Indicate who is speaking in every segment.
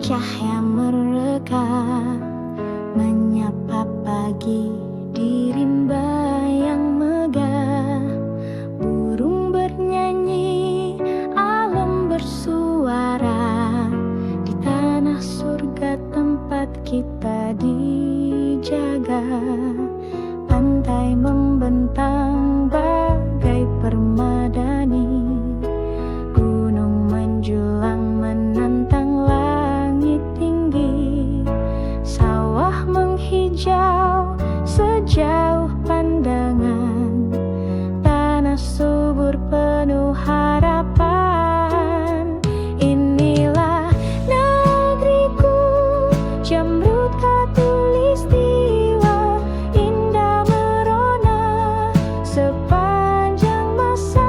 Speaker 1: Cahaya mereka menyapa pagi di rimba yang megah. Burung bernyanyi, alam bersuara. Di tanah surga tempat kita dijaga. Pantai membentang bagai permadani. Gunung menjulang menantang langit tinggi. Sawah menghijau sejauh pandangan. Tanah subur penuh harapan. Inilah negeriku, Jamrud Khatulistiwa. Indah merona sepanjang masa.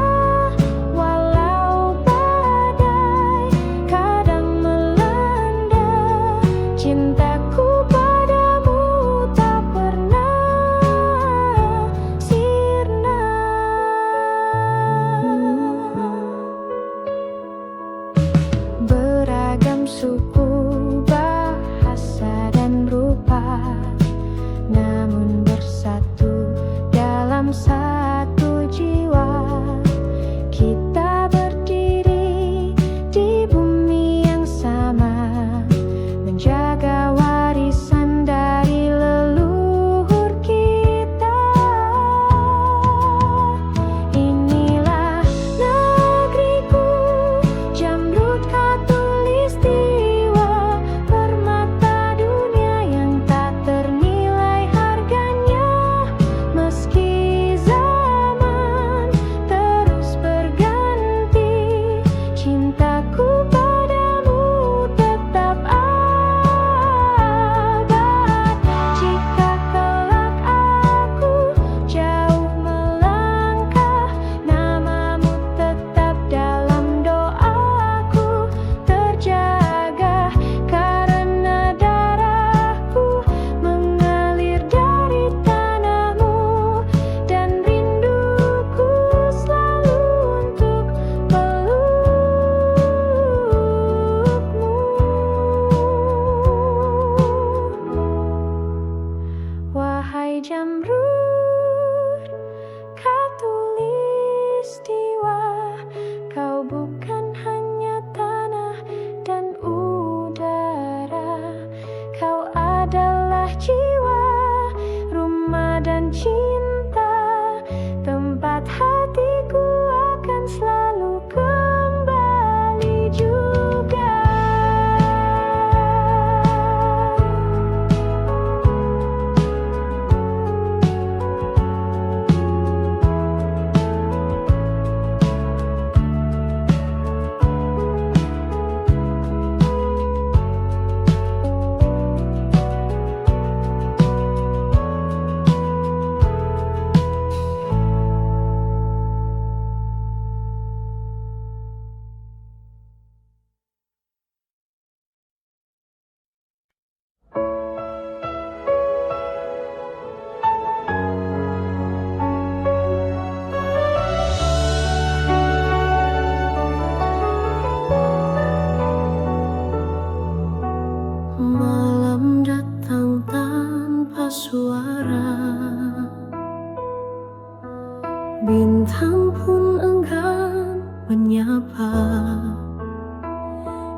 Speaker 1: Walau badai kadang melanda, cintaku padamu tak pernah sirna. Beragam suku, bahasa dan rupa, namun bersatu dalam satu jiwa. Kita berdiri di bumi yang sama, menjaga warisan dari leluhur kita. Inilah negeriku, Jamrud Khatulistiwa. Permata dunia yang tak ternilai harganya. Meski zaman terus berganti, cintaku padamu tetap abad. Jika kelak aku jauh melangkah, namamu tetap dalam doaku terjaga. Karena darahku mengalir dari tanahmu, dan rinduku selalu untuk pelukmu. Wahai Jamrud Khatulistiwa, kau bukan hanya tanah dan udara. Kau adalah jiwa, rumah dan cinta. Tempat hatiku akan selalu kembali juga. Malam datang tanpa suara, bintang pun enggan menyapa.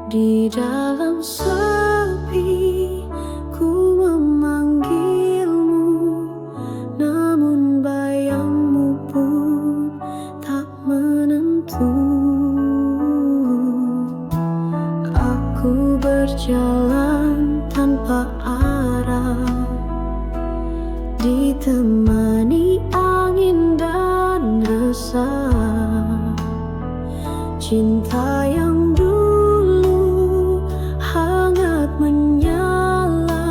Speaker 1: Di dalam sepi ku memanggilmu, namun bayangmu pun tak menentu. Aku berjalan tanpa arah, ditemani angin dan resah. Cinta yang dulu hangat menyala,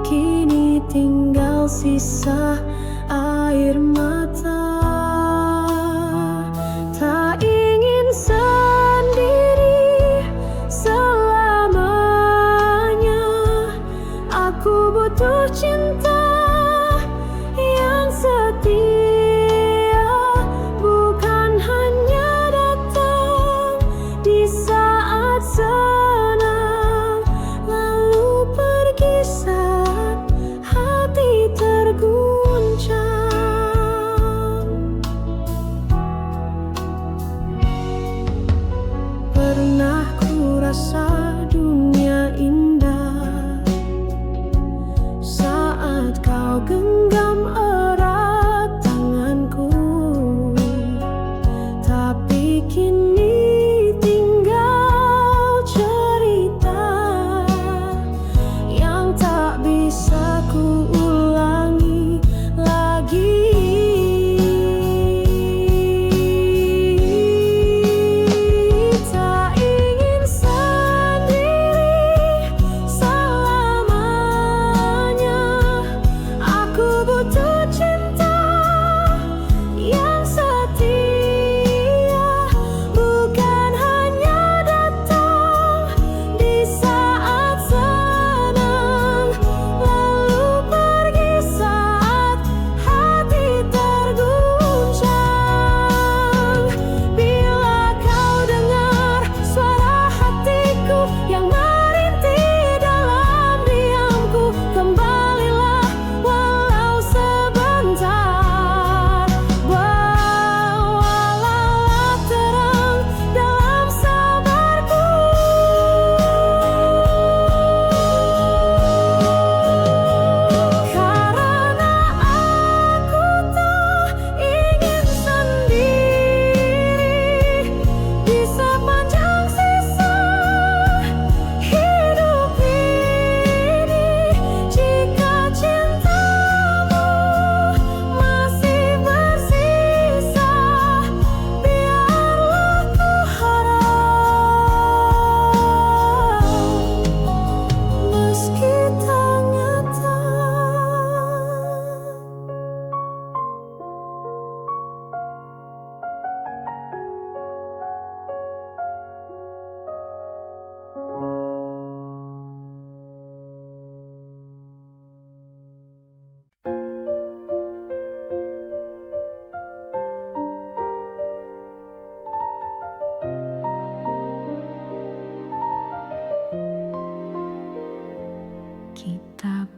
Speaker 1: kini tinggal sisa air mata. Tak ingin sendiri selamanya. Aku butuh cinta yang setia, bukan hanya datang di saat senang,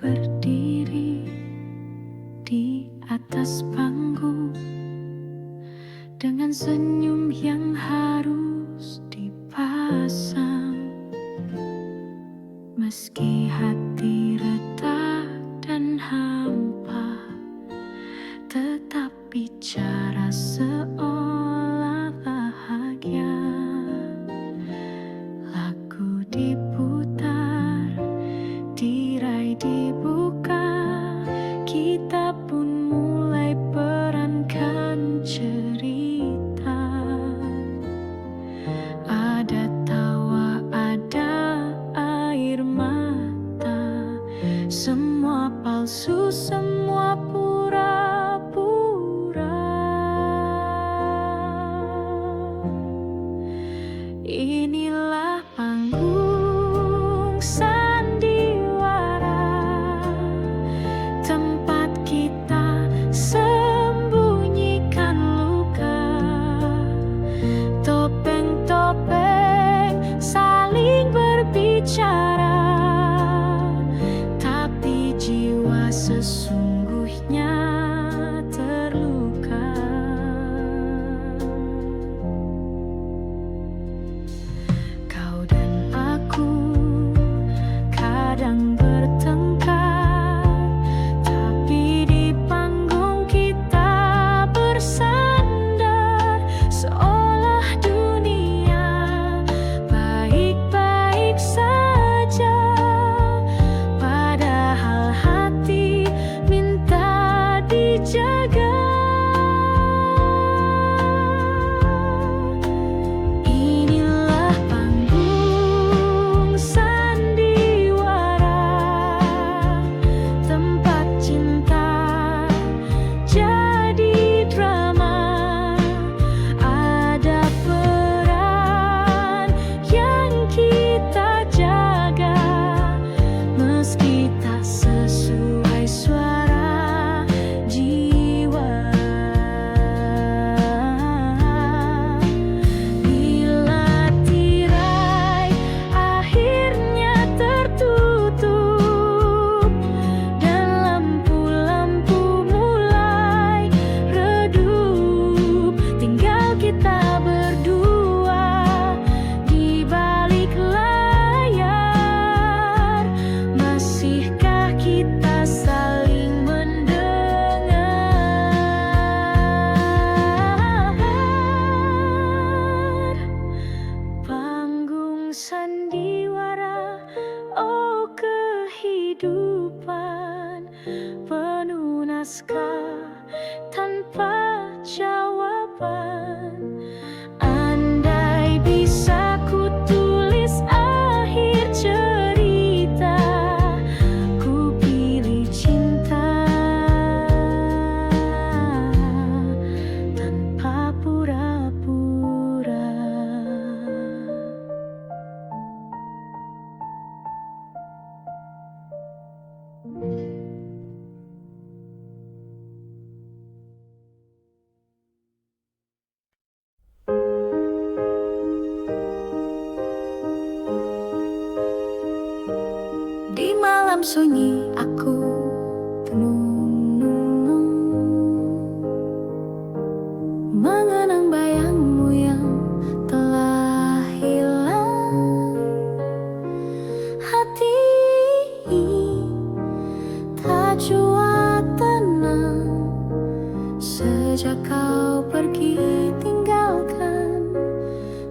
Speaker 1: berdiri di atas panggung dengan senyum yang harus dipasang. Meski hati retak dan hampa, tetap bicara seolah bahagia. Lagu diputar, tirai dibuka, kita pun mulai perankan cerita. Ada tawa, ada air mata, semua palsu, semua pura-pura. Inilah panggung sandiwara, tempat kita sembunyikan luka. Topeng-topeng saling berbicara, tapi jiwa sesungguhnya terluka. Kau dan aku kadang bertengkar, tapi di panggung kita bersandar, seolah dunia baik-baik saja, padahal hati minta dijaga. Inilah panggung sandiwara, tempat cinta jadi drama. Ada peran yang kita jaga, meski tak sesuai suara jiwa. Bila tirai akhirnya tertutup dan lampu-lampu mulai redup, tinggal kita berdua di balik layar. Masihkah kita saling mendengar? Panggung sandiwara, oh kehidupan penuh naskah tanpa jawaban. Andai bisa ku tulis akhir cerita, ku pilih cinta tanpa pura-pura. Di malam sunyi aku tenung-nung, mengenang bayangmu yang telah hilang. Hati tak jua tenang sejak kau pergi tinggalkan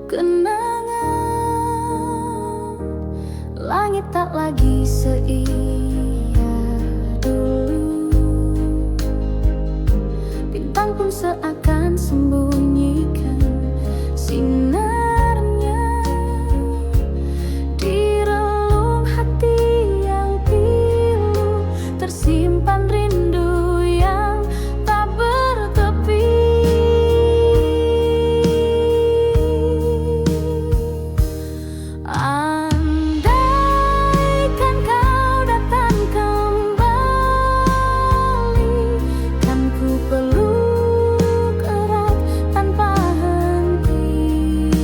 Speaker 1: kenangan. Langit tak lagi seia dulu, bintang pun seakan sembunyikan sinarnya di relung hati yang pilu. Tersimpan rindu yang tak bertepi. Andaikan kau datang kembali, kan ku peluk erat tanpa henti.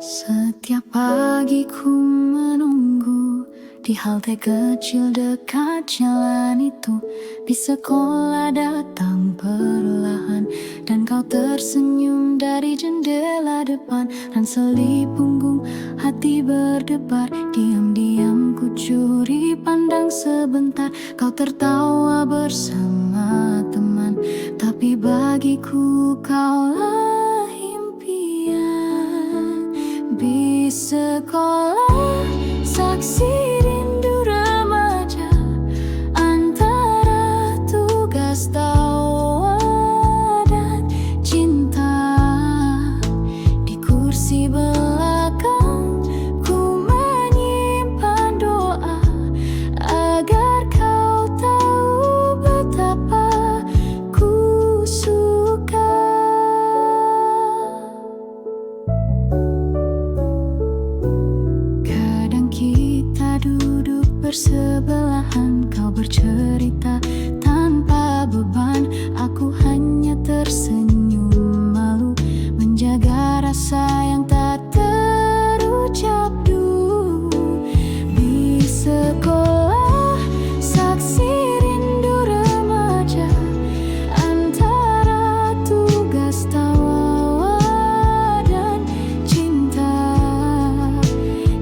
Speaker 1: Setiap pagi ku menunggu di halte kecil dekat jalan itu. Di sekolah datang perlahan dan kau tersenyum dari jendela depan. Ransel punggung, hati berdebar. Diam-diam ku curi pandang sebentar. Kau tertawa bersama teman, tapi bagiku kaulah impian. Di sekolah saksi rindu remaja, antara tugas tawa dan cinta. Di kursi belakang ku menyimpan doa agar kau tahu betapa ku suka. Kadang kita duduk bersebelahan, kau bercerita tanpa beban, aku hanya tersenyum malu, menjaga rasa yang tak terucap dulu. Di sekolah saksi rindu remaja, antara tugas tawa dan cinta.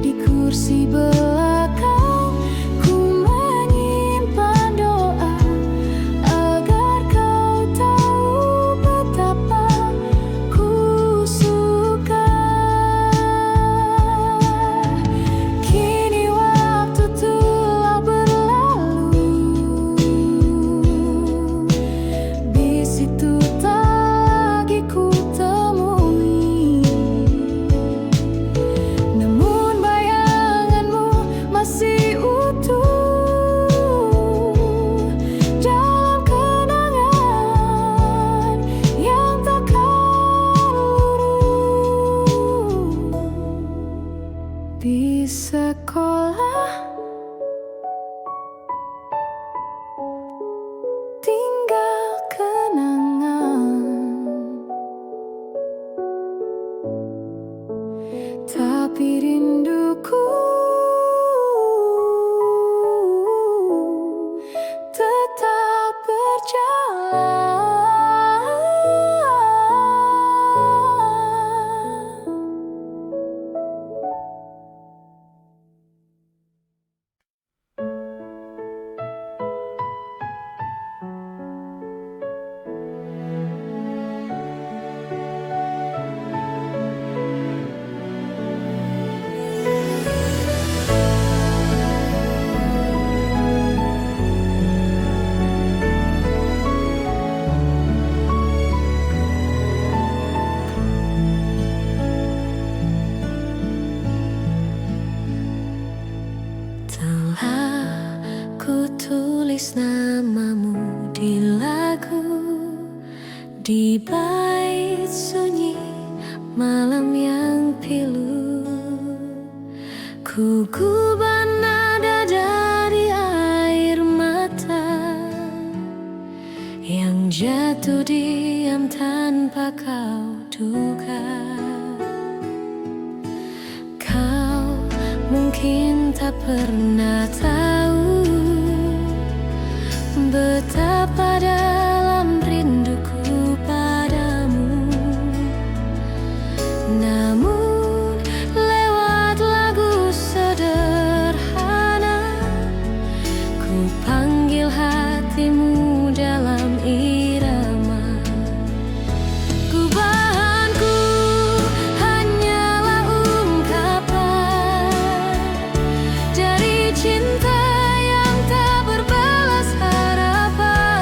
Speaker 1: Di kursi belakang ku menyimpan doa agar kau tahu betapa ku suka. Kini waktu telah berlalu, bis itu tak lagi ku temui. Namun bayanganmu masih utuh dalam kenangan yang takkan luruh. Di sekolah tinggal kenangan, tapi rinduku tetap berjalan. Telah ku tulis namamu di lagu, di bait sunyi malam yang pilu. Ku gubah nada dari air mata yang jatuh diam tanpa kau duga. Kau mungkin tak pernah tahu betapa dalam rinduku padamu. Namun lewat lagu sederhana ku panggil hatimu dalam irama. Gubahanku hanyalah ungkapan dari cinta yang tak berbalas harapan.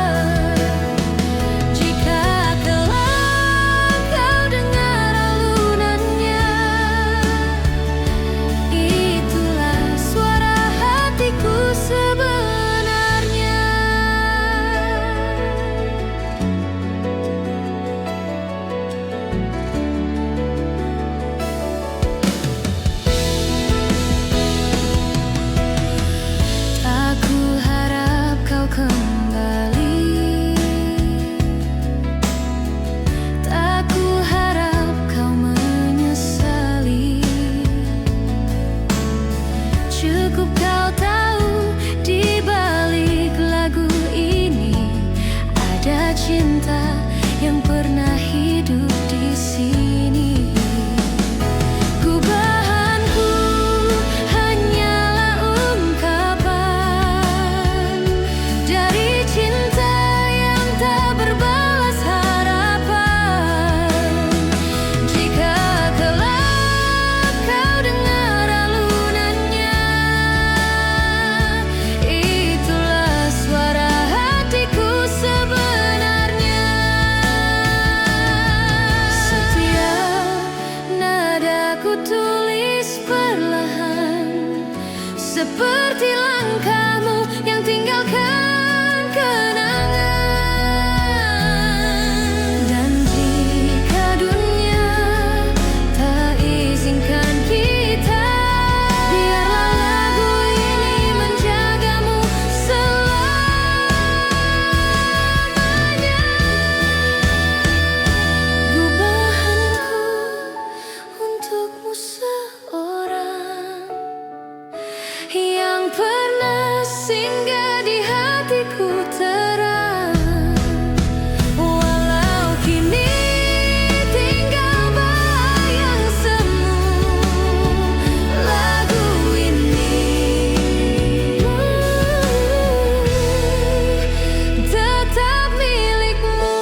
Speaker 1: seperti langkahmu yang tinggalkan kenangan. Dan jika dunia tak izinkan kita, biarlah lagu ini menjagamu selamanya. Gubahanku untukmu seorang yang pernah singgah di hatiku terang. Walau kini tinggal bayang semu, lagu ini tetap milikmu.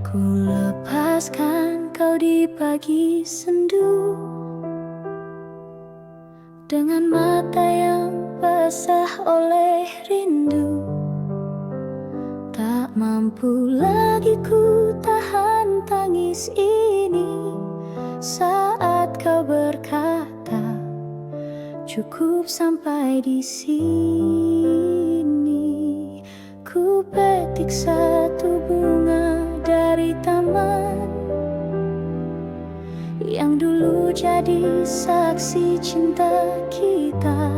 Speaker 1: Ku lepaskan kau di pagi sendu, dengan mata yang basah oleh rindu. Tak mampu lagi ku tahan tangis ini saat kau berkata, cukup sampai di sini. Ku petik satu bunga dari taman yang dulu jadi saksi cinta kita.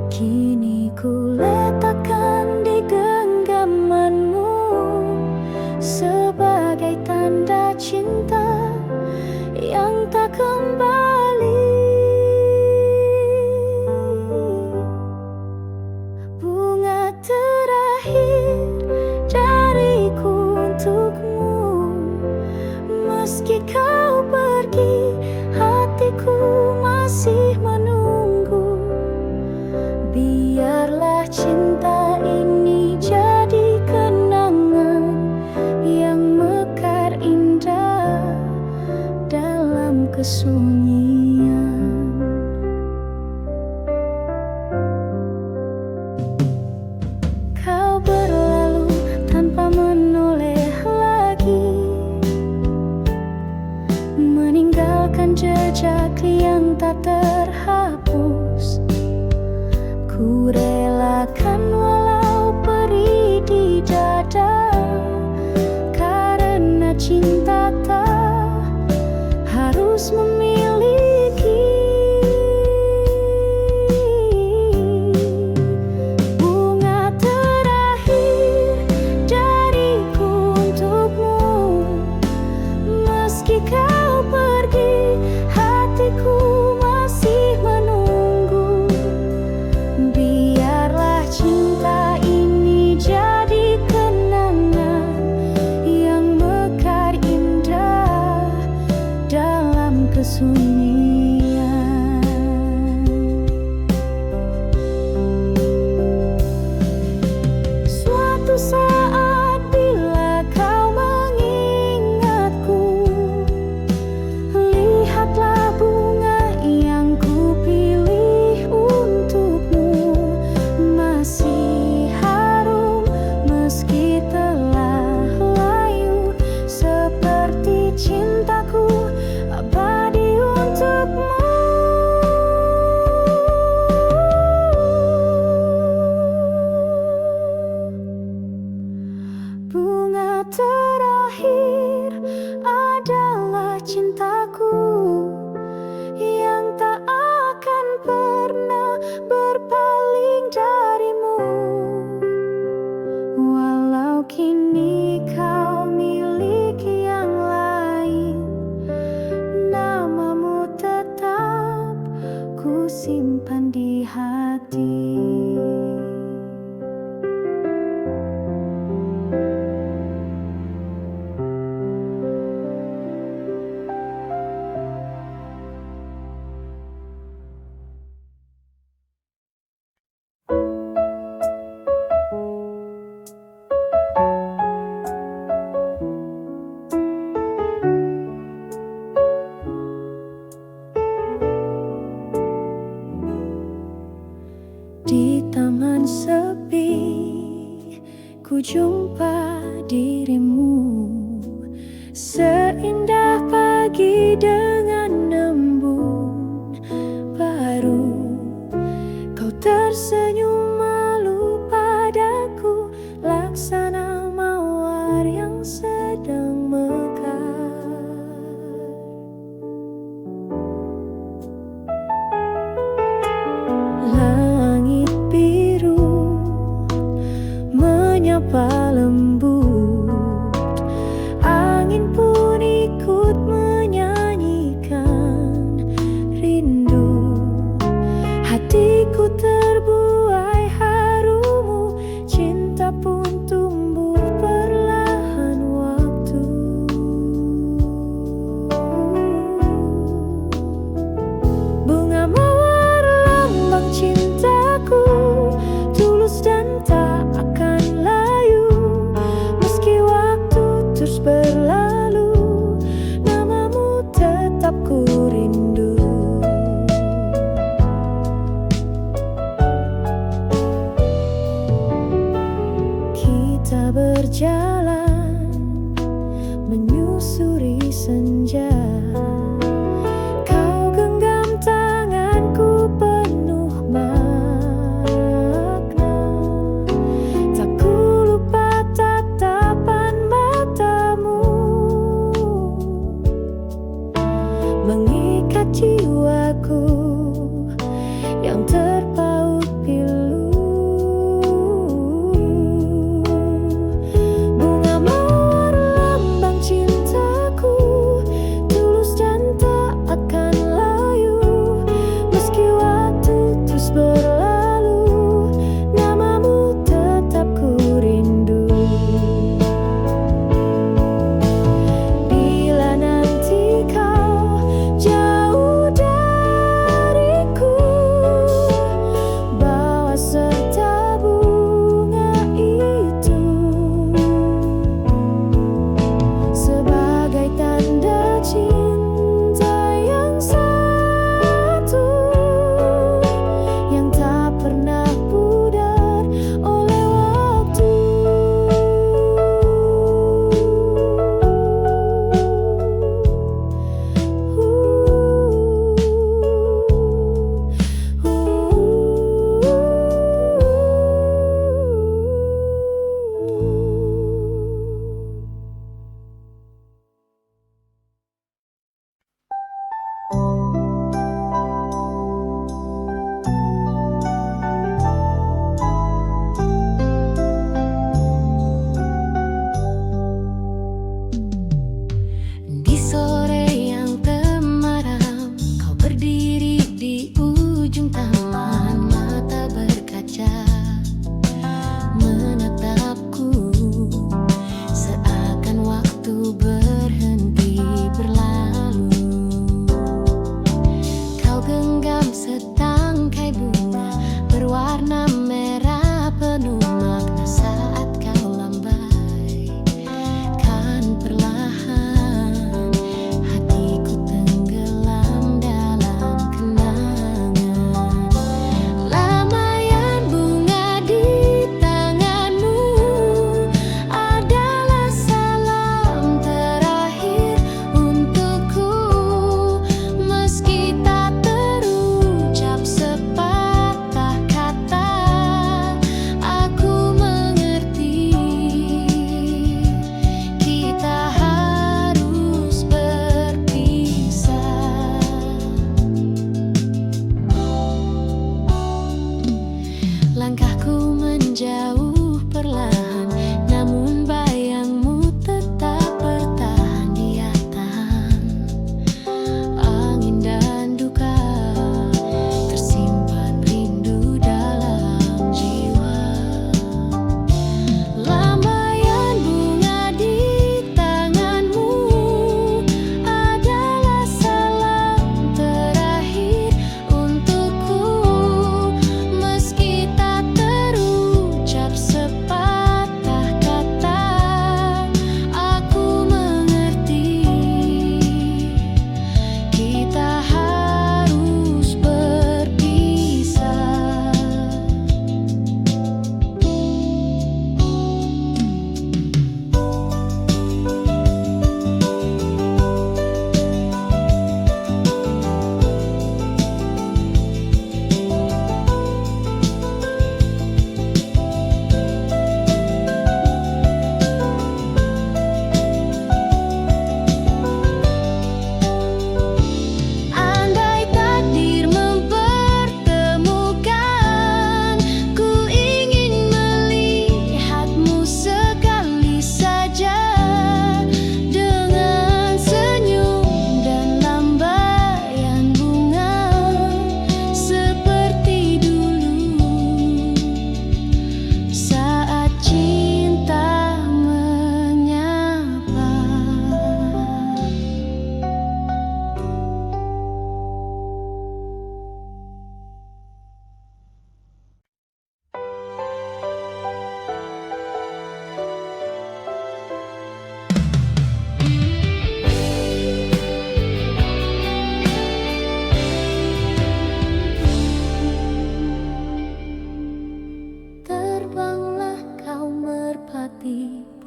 Speaker 1: Kini ku letakkan di genggamanmu sebagai tanda cinta yang tak kembali. Bunga terakhir dariku untukmu, meski kau pergi, hatiku masih menunggu. Biarlah cinta ini jadi kenangan yang mekar indah dalam kesunyian. Kau berlalu tanpa menoleh lagi, meninggalkan jejak yang tak terhapus. Ku relakan walau perih di dada, karena cinta tak harus memiliki. Bunga terakhir dariku untukmu, meski kau pergi, hatiku masih menunggu. Biarlah cinta ini jadi kenangan yang mekar indah dalam kesunyian. Suatu saat bila kau mengingatku, lihatlah bunga yang kupilih untukmu, masih harum meski telah layu, seperti cintaku abadi untukmu. Bunga terakhir adalah cintaku yang tak akan pernah berpaling darimu. Walau kini kau miliki yang lain, namamu tetap ku simpan di hati. jumpa dirimu, seindah pagi dengan embun baru. Kau tersenyum malu padaku, laksana mawar yang sedang mekar. Langit biru menyapa lembut, angin pun ikut menyanyikan rindu. Hatiku terbuai harumu, cinta pun tumbuh perlahan waktu. Bunga mawar lambang cintaku, tulus dan tak akan layu. Meski waktu terus berlalu, namamu tetap ku rindu. Kita berjalan menyusuri senja, kau genggam tanganku penuh makna. Tak ku lupa tatapan matamu, mengikat jiwaku yang terpaut pilu. Bunga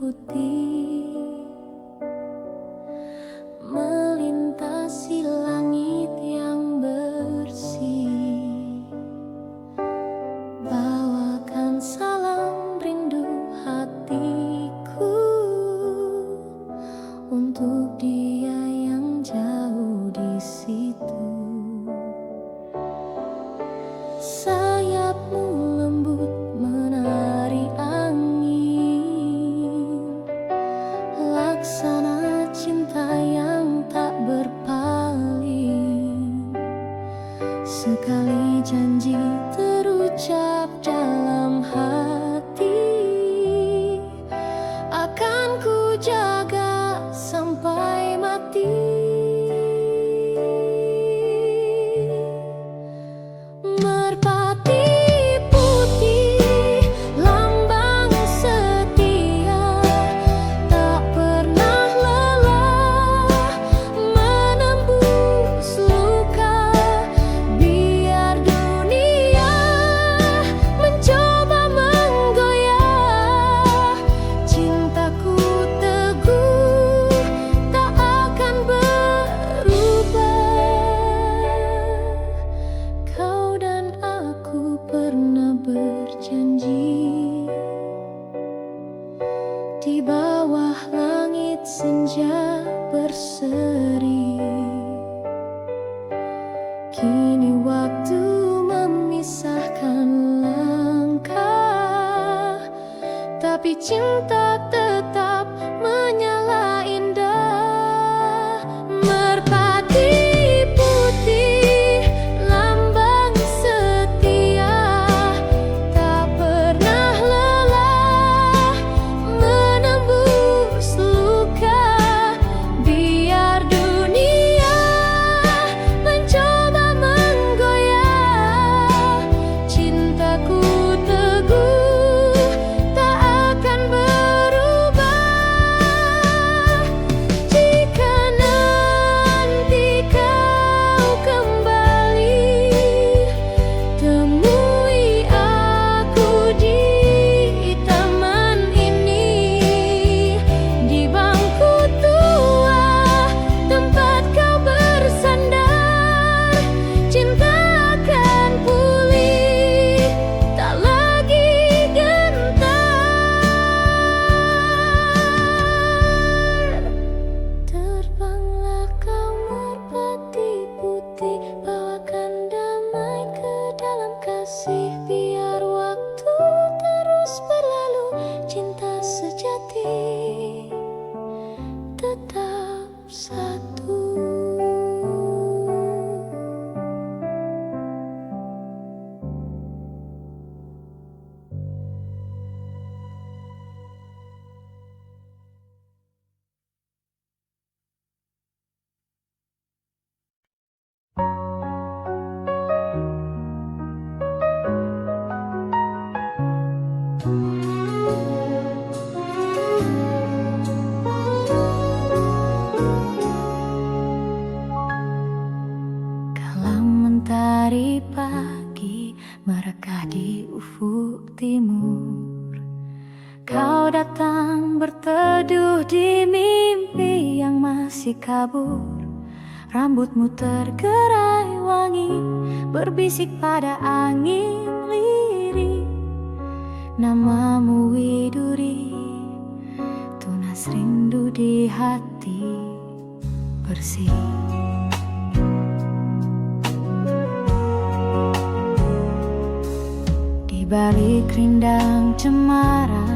Speaker 1: putih melintasi langit yang bersih. Bawakan salam rindu hatiku untuk dia yang jauh di situ. Sayapmu lembut menari angin, laksana cinta yang tak berpaling. Sekali janji terucap dalam hati, akan ku jaga sampai mati. Merpati putih, lambang setia, tak pernah lelah menembus luka. Biar dunia mencoba menggoyah, cintaku teguh tak akan berubah. Kau dan aku pernah berjanji di bawah langit senja berseri. Kini waktu memisahkan langkah, tapi cinta tetap menyala indah. Merpati putih, lambang setia, tak pernah lelah menembus luka. Biar dunia mencoba menggoyah, cintaku teguh tak akan berubah. Jika nanti kau kembali, temui aku di taman ini, di bangku tua tempat kau bersandar. Cinta akan pulih, tak lagi gentar. Terbanglah kau merpati putih, bawakan damai ke dalam kasih. Biar waktu terus berlalu, cinta sejati tetap satu. Kala mentari pagi merekah di ufuk timur, kau datang berteduh di mimpi yang masih kabur. Rambutmu tergerai wangi, berbisik pada angin lirih. Namamu Widuri, tunas rindu di hati bersih. Di balik rindang cemara,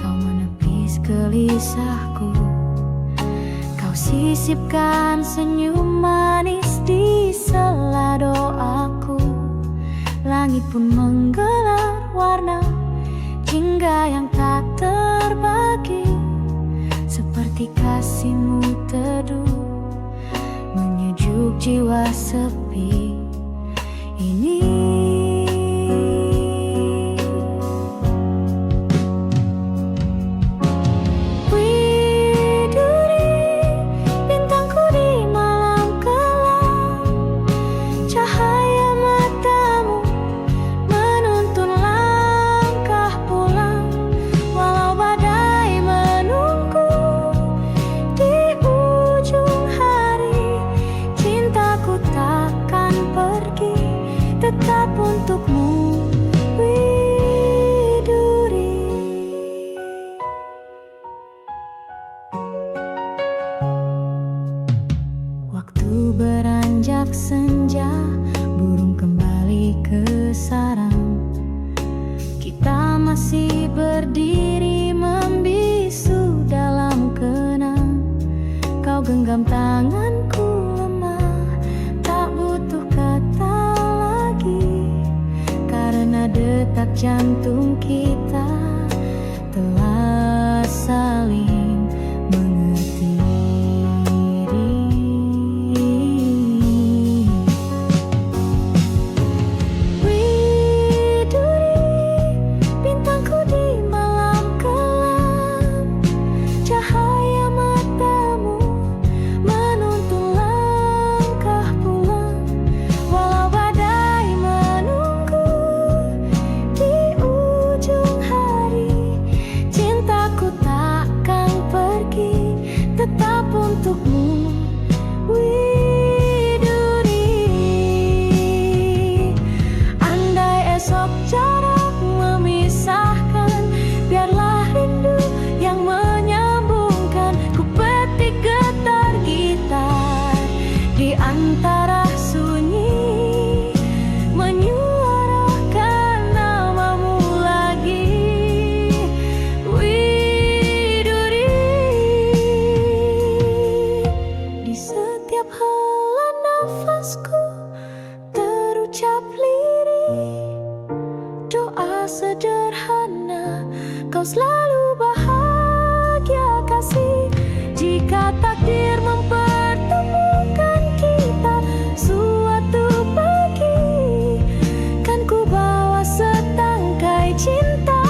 Speaker 1: kau menepis gelisahku. Kau sisipkan senyum manis di sela doaku. Langit pun menggelar warna jingga yang tak terbagi, seperti kasihmu teduh menyejuk jiwa sepi ini. Menuntun langkah pulang, walau badai senja, burung kembali ke sarang. Kita masih berdiri membisu dalam kenang. Kau genggam tanganku lemah, tak butuh kata lagi, karena detak jantung kita telah saling mengerti. Widuri, bintangku di malam kelam, cahaya matamu menuntun langkah pulang. Walau badai menunggu di ujung hari, cintaku takkan pergi, tetap untukmu. Widuri, andai esok jarak memisahkan, biarlah rindu yang menyambungkan. Ku petik getar gitar di antara sunyi, menyuarakan namamu lagi. Widuri, di setiap hela nafasku terucap lirih doa sederhana, kau selalu bahagia kasih. Jika takdir mempertemukan kita suatu pagi, kan ku bawa setangkai cinta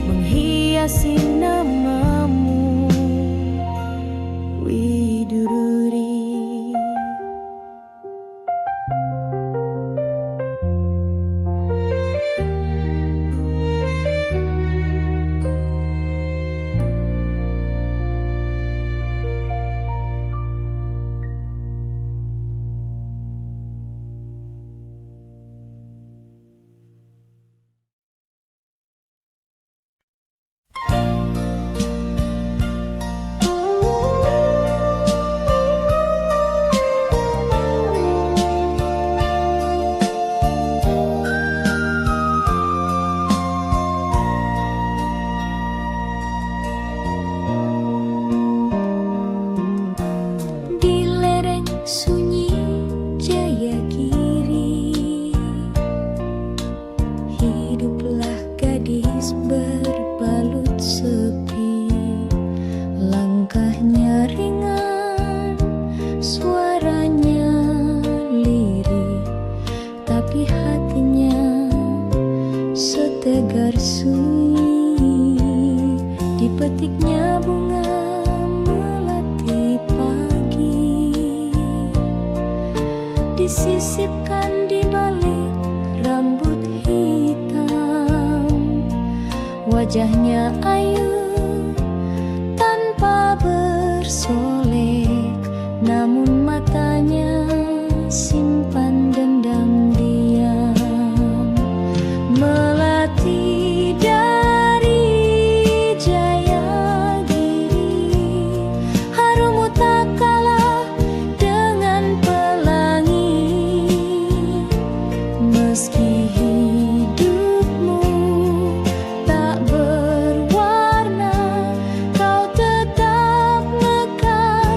Speaker 1: menghiasi namamu. Widuri. Di lereng sunyi Jayagiri, hiduplah gadis berbalut sepi. Langkahnya ringan, suaranya lirih, tapi hatinya setegar sunyi. Dipetiknya bunga melati pagi, disisipkan di balik rambut hitam. Wajahnya ayu tanpa bersolek, namun matanya simpan dendam diam. Melati dari Jayagiri, harumu tak kalah dengan pelangi. Meski hidupmu tak berwarna, kau tetap mekar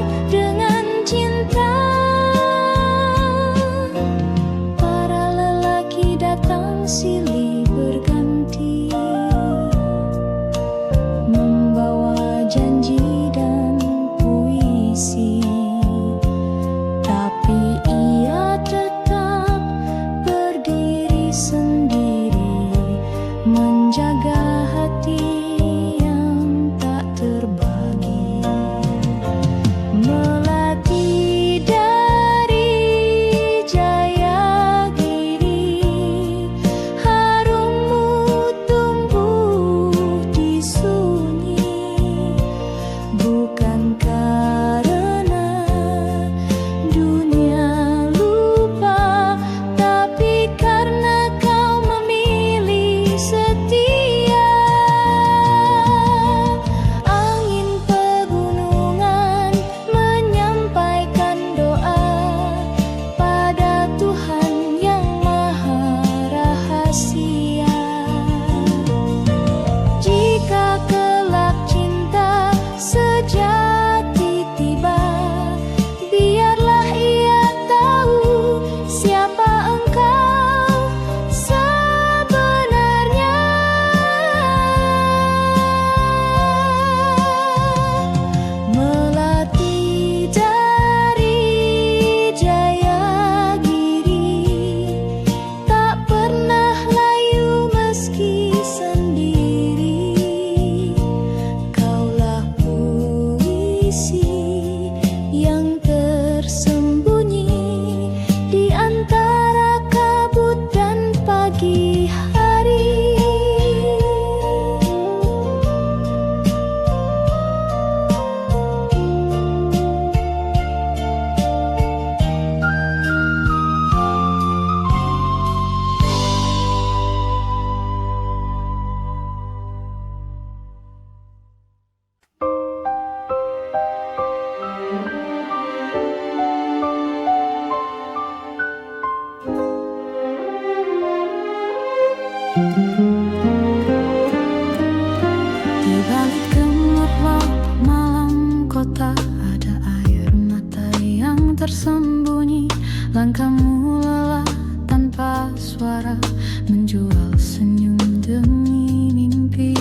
Speaker 1: balik gemerlap malam kota ada air mata yang tersembunyi. Langkahmu lelah tanpa suara, menjual senyum demi mimpi.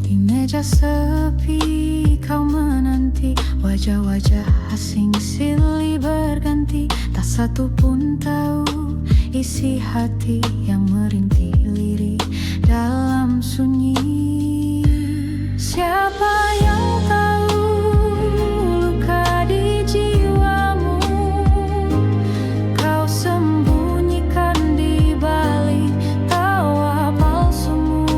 Speaker 1: Di meja sepi kau menanti, wajah-wajah asing silih berganti. Tak satu pun tahu isi hati yang merintih lirih dalam sunyi. Siapa yang tahu luka di jiwamu kau sembunyikan di balik tawa palsumu.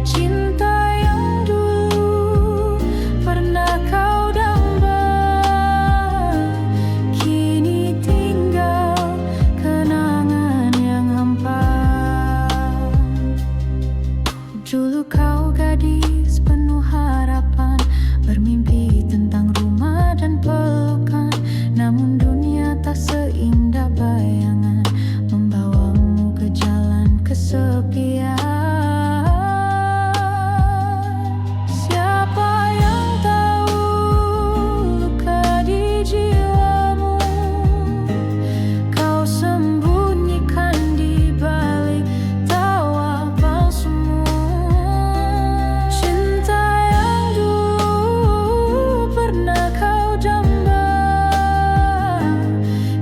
Speaker 1: Cinta yang dulu pernah kau damba kini tinggal kenangan yang hampa. Dulu kau gadis penuh harapan, bermimpi tentang rumah dan pelukan. Namun dunia tak seindah bayangan, membawamu ke jalan kesepian. Siapa yang tahu luka di jiwamu kau sembunyikan di balik tawa palsumu. Cinta yang dulu pernah kau damba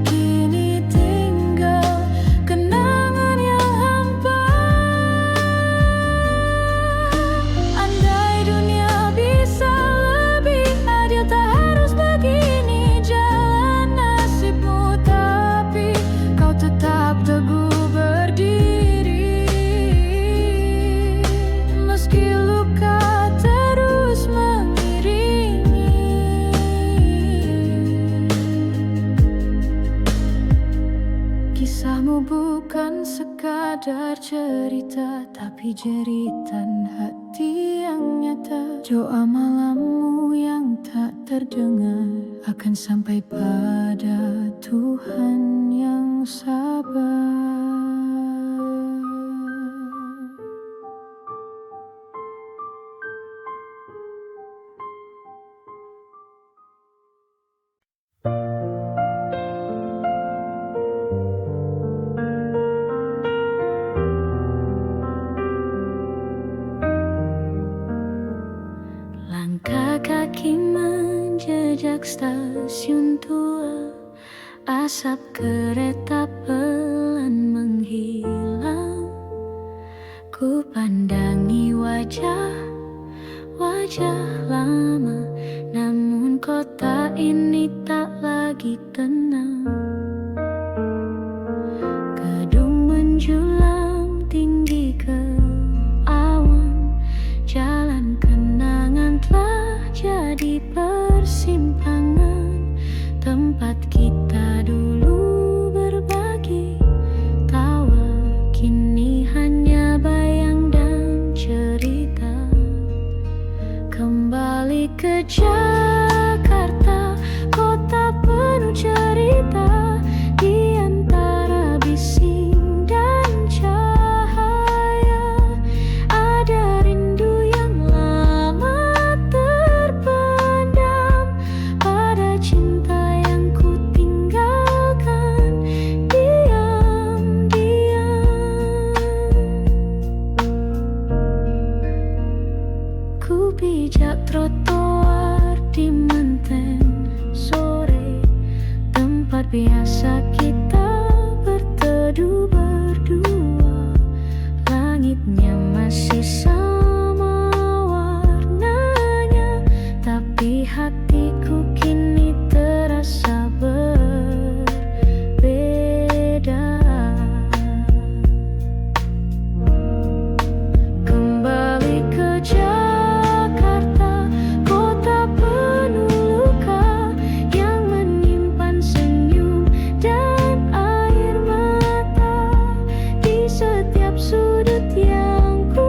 Speaker 1: kini tinggal kenangan yang hampa. Andai dunia bisa lebih adil, tak harus begini jalan nasibmu. Tapi kau tetap teguh berdiri, meski luka terus mengiringi. Kisahmu bukan sekadar cerita, tapi jeritan hati yang nyata. Doa malammu yang tak terdengar akan sampai pada Tuhan yang sabar. Langkah kaki menjejak stasiun tua, asap kereta pelan menghilang. Ku pandangi wajah-wajah lama, namun kota ini tak lagi tenang. Gedung menjulang tinggi ke awan, jalan kenangan telah jadi persimpangan. Tempat kita dulu berbagi tawa, kini hanya bayang dan cerita. Kembali ke Jakarta, kota penuh cerita. Di antara bising dan cahaya ada rindu yang lama terpendam pada cinta yang ku tinggalkan diam-diam. Ku pijak trotoar di Menteng sore, tempat biasa kita berteduh berdua. Langitnya masih sama warnanya, tapi hatiku kini terasa berbeda. Kembali ke Jakarta, kota penuh luka yang menyimpan senyum dan air mata. Di setiap sudut yang ku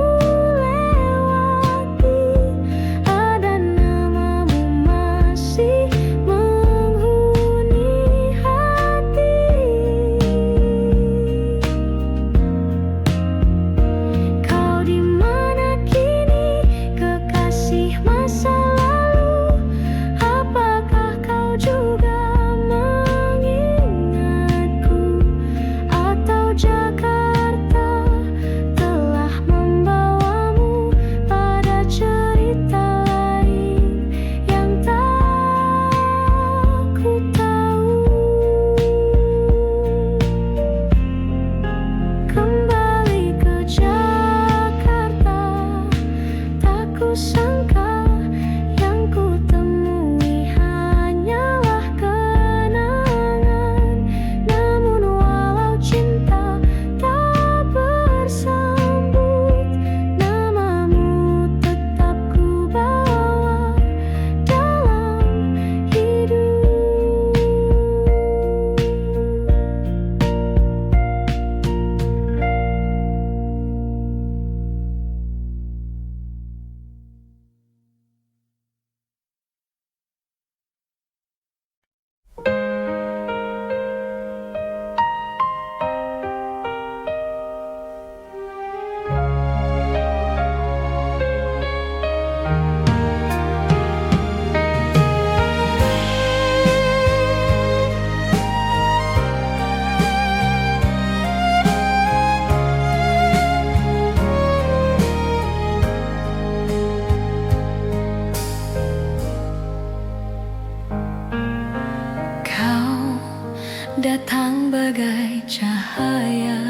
Speaker 1: bagai cahaya,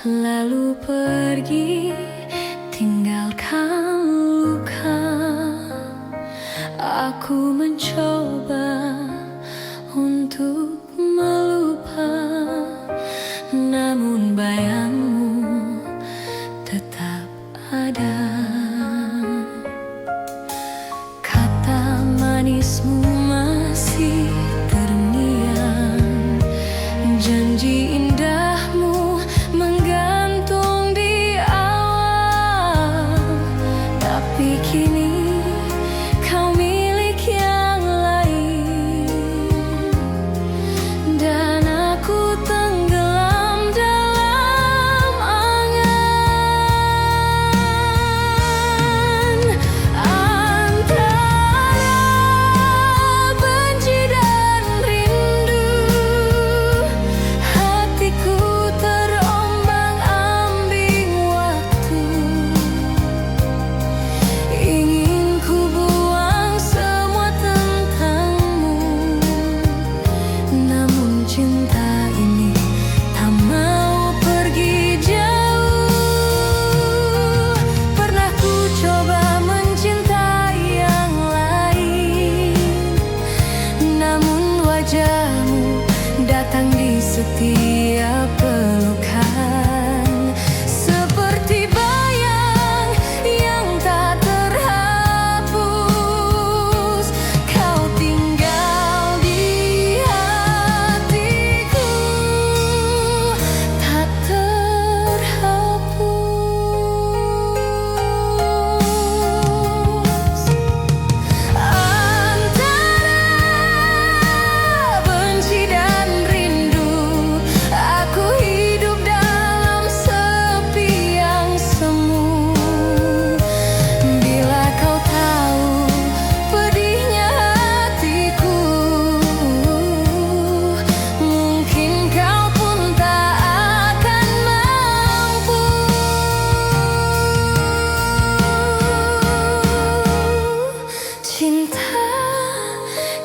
Speaker 1: lalu pergi tinggalkan luka. Aku mencoba untuk melupa, namun bayangmu tetap ada. Kata manismu masih terngiang, janji indahmu menggantung di awal. Tapi kini kau milik yang lain, dan aku tenggelam dalam angan. Antara benci dan rindu, hatiku terombang-ambing waktu. Ingin ku buang semua tentangmu, namun cinta ini tak mau pergi jauh. Pernah ku coba mencintai yang lain, namun wajahmu datang di setiap pelukan, seperti bayang yang tak terhapus. Kau tinggal di hatiku, tak terhapus. Antara benci dan rindu, aku hidup dalam sepi yang semu. Bila kau tahu pedihnya hatiku, mungkin kau pun tak akan mampu. Cinta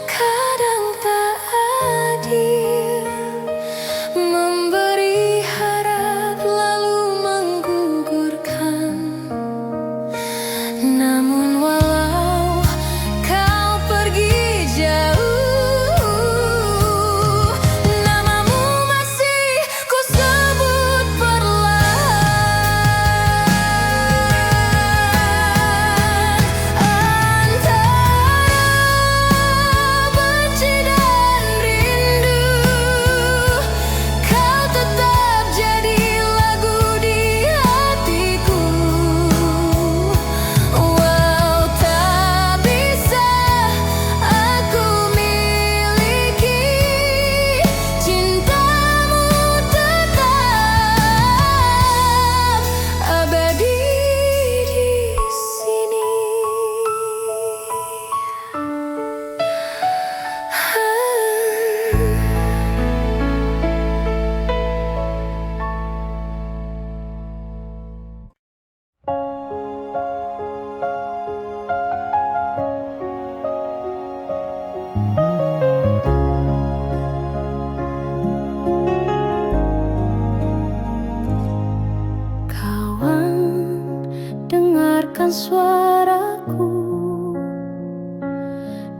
Speaker 1: kadang tak adil, memberi harap lalu menggugurkan. Namun walau kau pergi jauh, namamu masih ku sebut perlahan. Antara benci dan rindu, kau tetap jadi lagu di hatiku. Walau tak bisa aku miliki, cintamu tetap abadi di sini. Kawan, dengarkan suaraku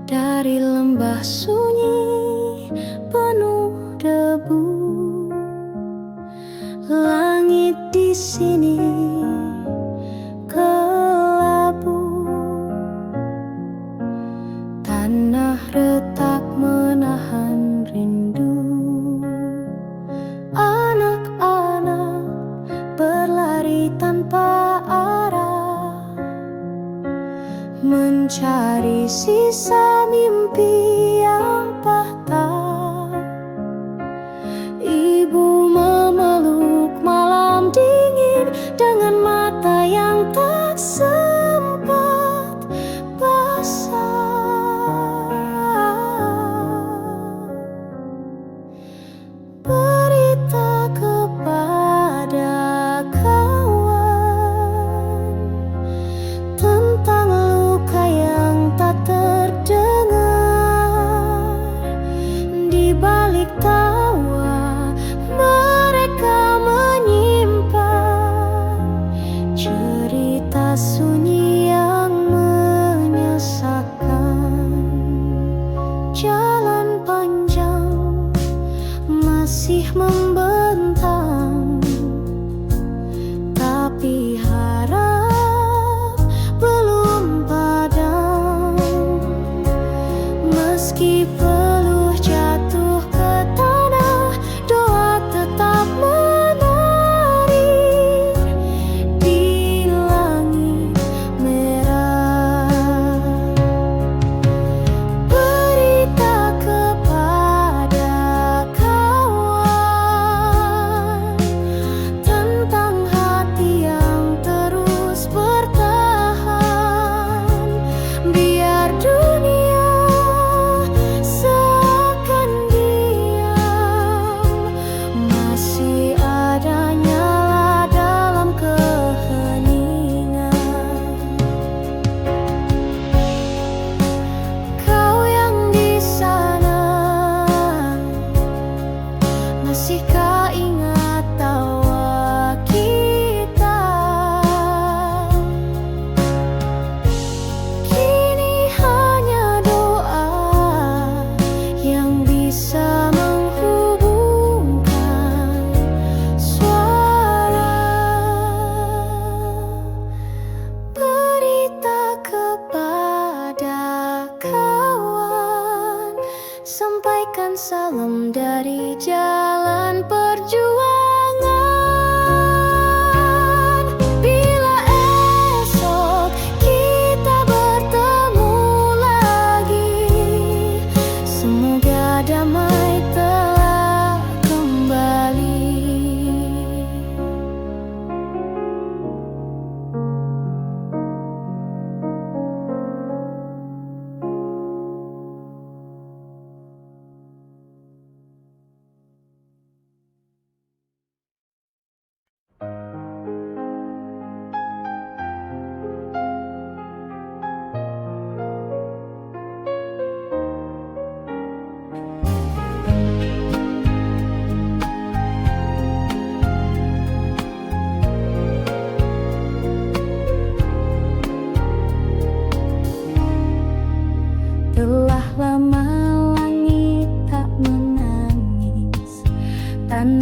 Speaker 1: dari lembah sunyi penuh debu. Langit di sini kelabu, tanah retak menahan rindu. Anak-anak berlari tanpa arah, mencari sisa mimpi yang patah. Ibu memeluk malam dingin dengan mata yang tak sempat basah. Berita kepada kawan tentang luka yang tak terdengar.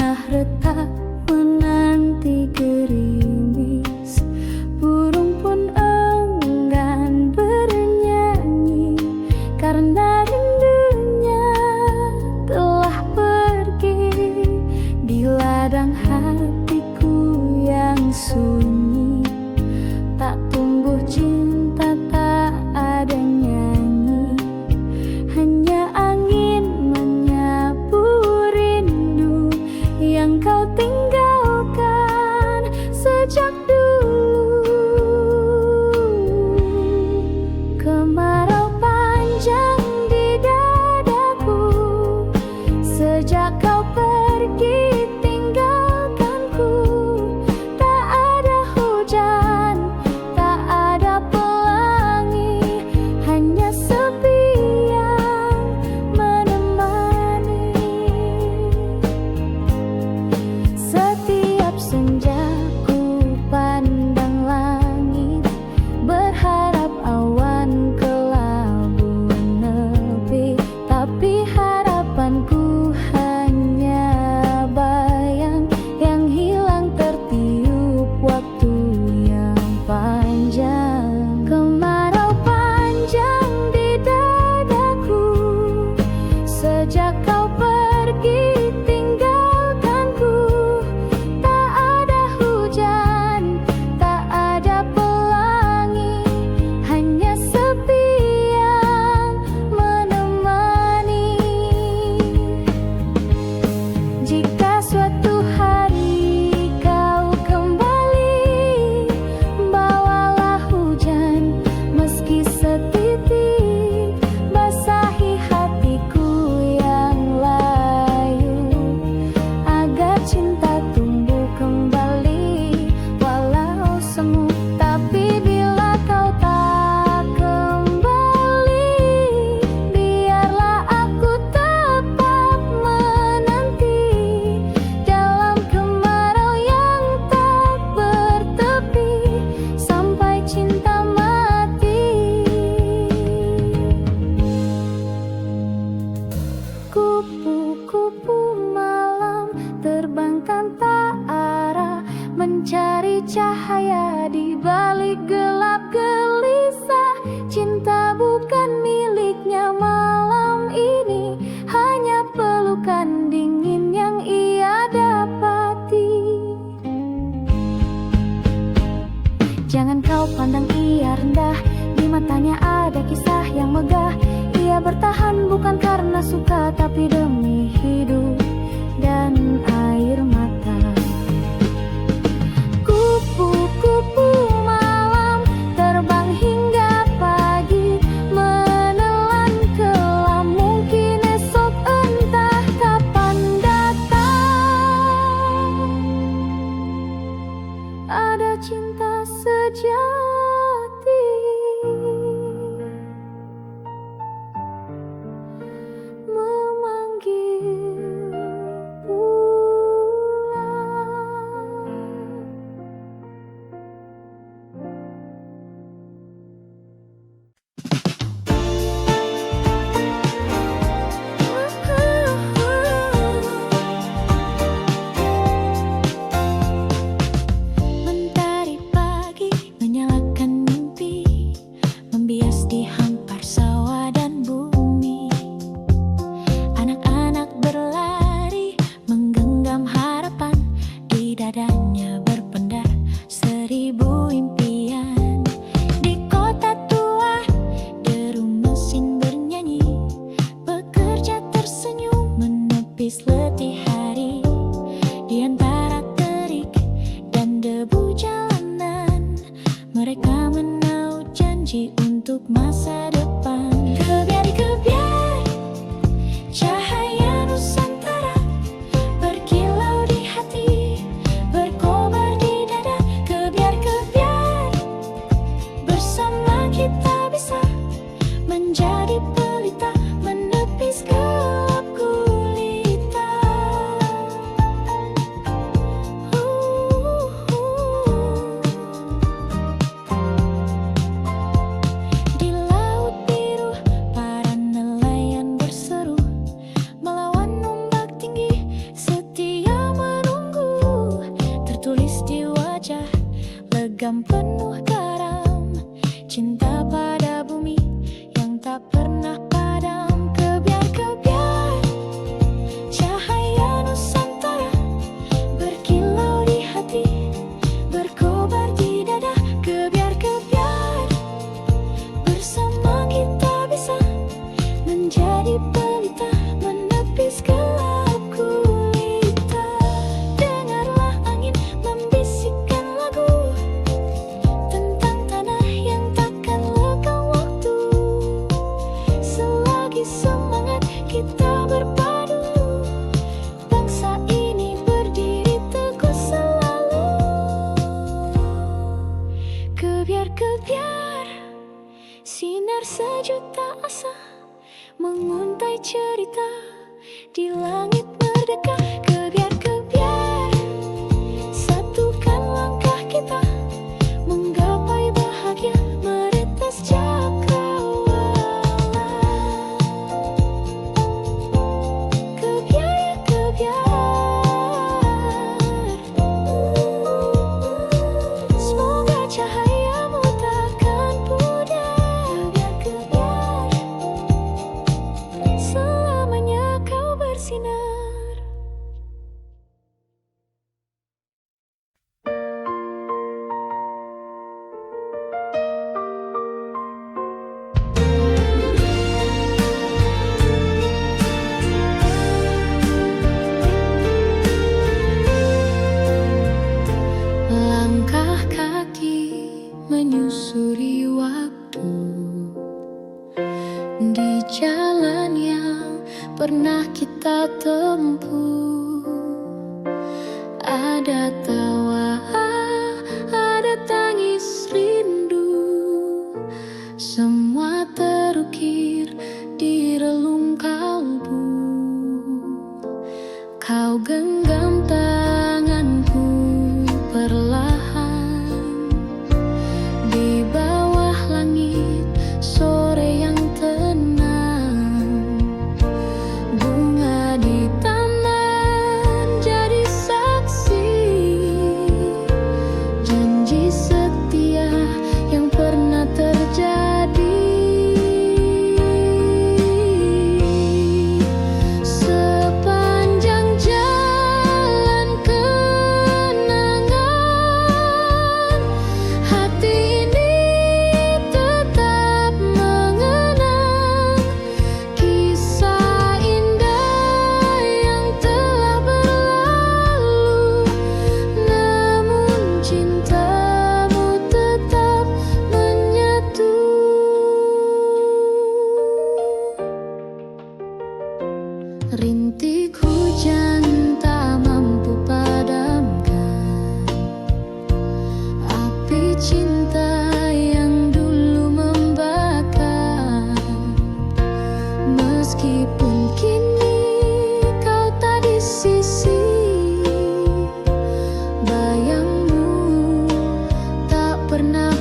Speaker 1: tengah retak menanti gerimis, burung pun enggan bernyanyi karena rindunya telah pergi di ladang hatiku yang sunyi. Tak tumbuh cinta, tak ada nyanyi, hanya angin menyapu rindu yang kau tinggalkan sejak dulu. Kemarau panjang di dadaku sejak kau pergi tinggalkanku. Tak ada hujan, tak ada pelangi, hanya sepi yang menemani. Setiap senja ku pandang langit, berharap awan kelabu menepi, tapi harapanku hanya bayang yang hilang tertiup waktu yang panjang. Kemarau panjang di dadaku sejak kau pergi tinggalkanku. Tak ada hujan, tak ada pelangi, hanya sepi yang menemani. Jika suatu hari kau kembali, bawalah hujan meski setitik, basahi hatiku yang layu agar cinta tumbuh kembali walau semu. Tapi bila kau tak kembali, biarlah aku tetap menanti dalam kemarau yang tak bertepi sampai cinta mati. Kupu-kupu malam terbangkan tak arah, mencari cahaya di balik gelap gelisah. Cinta bukan miliknya malam ini, hanya pelukan dingin yang ia dapati. Jangan kau pandang ia rendah, di matanya ada kisah yang megah. Ia bertahan bukan karena suka, tapi demi hidup dan air mata. Kupu-kupu malam terbang hingga pagi, menelan kelam, mungkin esok entah kapan datang. Ada cinta sejati memanggil pulang. Mentari pagi menyala cinta pada bumi yang tak pernah padam. Kebiar-kebiar cahaya Nusantara berkilau di hati, berkobar di dada. Kebiar-kebiar bersama kita bisa menjadi pelita, menepis gelap gulita. Dengarlah angin membisikkan lagu tentang tanah yang takkan lekang waktu. Selagi semangat kita berpadu, bangsa ini berdiri teguh selalu. Kebiar-kebiar sinar sejuta asa menguntai cerita di langit merdeka. Kebiar-kebiar satukan langkah kita menggapai bahagia, meretas cakrawala. Kebiar-kebiar, semoga cahayamu takkan pudar. Kebiar-kebiar, selamanya kau bersinar. Langkah kaki menyusuri waktu di jalan yang pernah kita tempuh. Ada tawa, ada tangis rindu, semua terukir di relung kalbu. Kau genggam tanganku perlahan di bawah langit sore yang tenang. Bunga di taman jadi saksi janji setia yang pernah terjadi. Sepanjang jalan kenangan, hati ini tetap mengenang kisah indah yang telah berlalu. Namun cintamu tetap menyatu. Rintik hujan tak mampu padamkan api cinta yang dulu membakar. Meskipun kini kau tak di sisi, bayangmu tak pernah